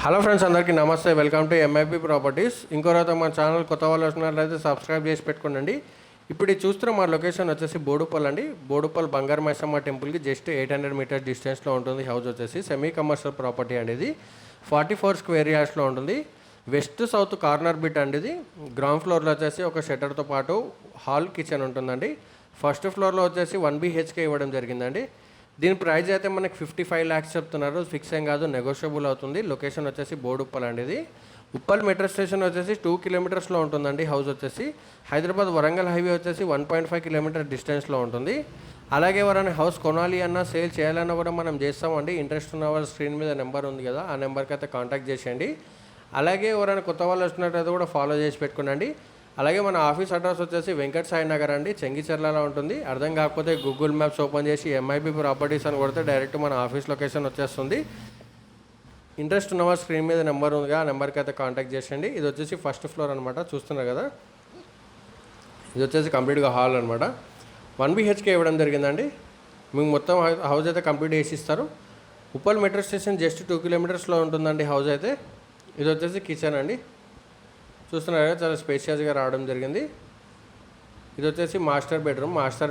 Hello friends, అందరికీ నమస్తే. Welcome to MIP properties. ఇంకో రోజు మన ఛానల్ కొత్త వాళ్ళు వస్తున్నట్లయితే సబ్స్క్రైబ్ చేసి పెట్టుకోండి. ఇప్పుడు ఇది చూస్తున్న మా లొకేషన్ వచ్చేసి బోడుపల్ అండి. బోడుపల్ బంగారు మైసమ్మ టెంపుల్కి జస్ట్ 800 మీటర్స్ డిస్టెన్స్లో ఉంటుంది. హౌస్ వచ్చేసి సెమీ కమర్షియల్ ప్రాపర్టీ అండి. ఇది 44 స్క్వేర్ యార్డ్స్లో ఉంటుంది. వెస్ట్ సౌత్ కార్నర్ బిట్ అండి. ఇది గ్రౌండ్ ఫ్లోర్లో వచ్చేసి ఒక షట్టర్తో పాటు హాల్ కిచెన్ ఉంటుందండి. ఫస్ట్ ఫ్లోర్లో వచ్చేసి 1 BHK ఇవ్వడం జరిగిందండి. దీని ప్రైస్ అయితే మనకి 55 lakhs చెప్తున్నారు. ఫిక్స్ ఏం కాదు, నెగోషియబుల్ అవుతుంది. లొకేషన్ వచ్చేసి బోడుప్పల్ అండి. ఇది ఉప్పల్ మెట్రో స్టేషన్ వచ్చేసి 2 kilometers ఉంటుందండి. హౌస్ వచ్చేసి హైదరాబాద్ వరంగల్ హైవే వచ్చేసి 1.5 kilometers డిస్టెన్స్లో ఉంటుంది. అలాగే ఎవరైనా హౌస్ కొనాలి అన్నా సేల్ చేయాలన్నా కూడా మనం చేస్తామండి. ఇంట్రెస్ట్ ఉన్న వాళ్ళ స్క్రీన్ మీద నెంబర్ ఉంది కదా, ఆ నెంబర్కి అయితే కాంటాక్ట్ చేసేయండి. అలాగే ఎవరైనా కొత్త వాళ్ళు వస్తున్నట్టయితే కూడా ఫాలో చేసి పెట్టుకోండి. అలాగే మన ఆఫీస్ అడ్రస్ వచ్చేసి వెంకట్ సాయి నగర్ అండి, చెంగిచెర్లలో ఉంటుంది. అర్థం కాకపోతే గూగుల్ మ్యాప్స్ ఓపెన్ చేసి ఎంఐపి ప్రాపర్టీస్ అని కొడితే డైరెక్ట్ మన ఆఫీస్ లొకేషన్ వచ్చేస్తుంది. ఇంట్రెస్ట్ ఉన్నవారు స్క్రీన్ మీద నెంబర్ ఉందిగా, ఆ నెంబర్కి అయితే కాంటాక్ట్ చేసేయండి. ఇది వచ్చేసి ఫస్ట్ ఫ్లోర్ అనమాట, చూస్తున్నారు కదా. ఇది వచ్చేసి కంప్లీట్గా హాల్ అనమాట. 1 BHK ఇవ్వడం జరిగిందండి. మీకు మొత్తం హౌస్ అయితే కంప్లీట్ చేసి ఇస్తారు. Uppal metro station just 2 kilometers ఉంటుందండి హౌస్ అయితే. ఇది వచ్చేసి కిచెన్ అండి, చూస్తున్నారు కదా, చాలా స్పేషియస్గా రావడం జరిగింది. ఇది వచ్చేసి మాస్టర్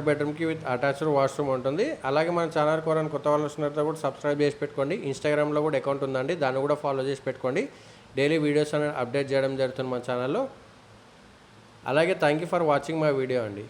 బెడ్రూమ్కి విత్ అటాచ్డ్ వాష్రూమ్ ఉంటుంది. అలాగే మన ఛానల్ కోరని కొత్త వాళ్ళు వస్తున్నట్టు కూడా సబ్స్క్రైబ్ చేసి పెట్టుకోండి. ఇన్స్టాగ్రామ్లో కూడా అకౌంట్ ఉందండి, దాన్ని కూడా ఫాలో చేసి పెట్టుకోండి. డైలీ వీడియోస్ అనేది అప్డేట్ చేయడం జరుగుతుంది మన ఛానల్లో. అలాగే thank you for watching my video అండి.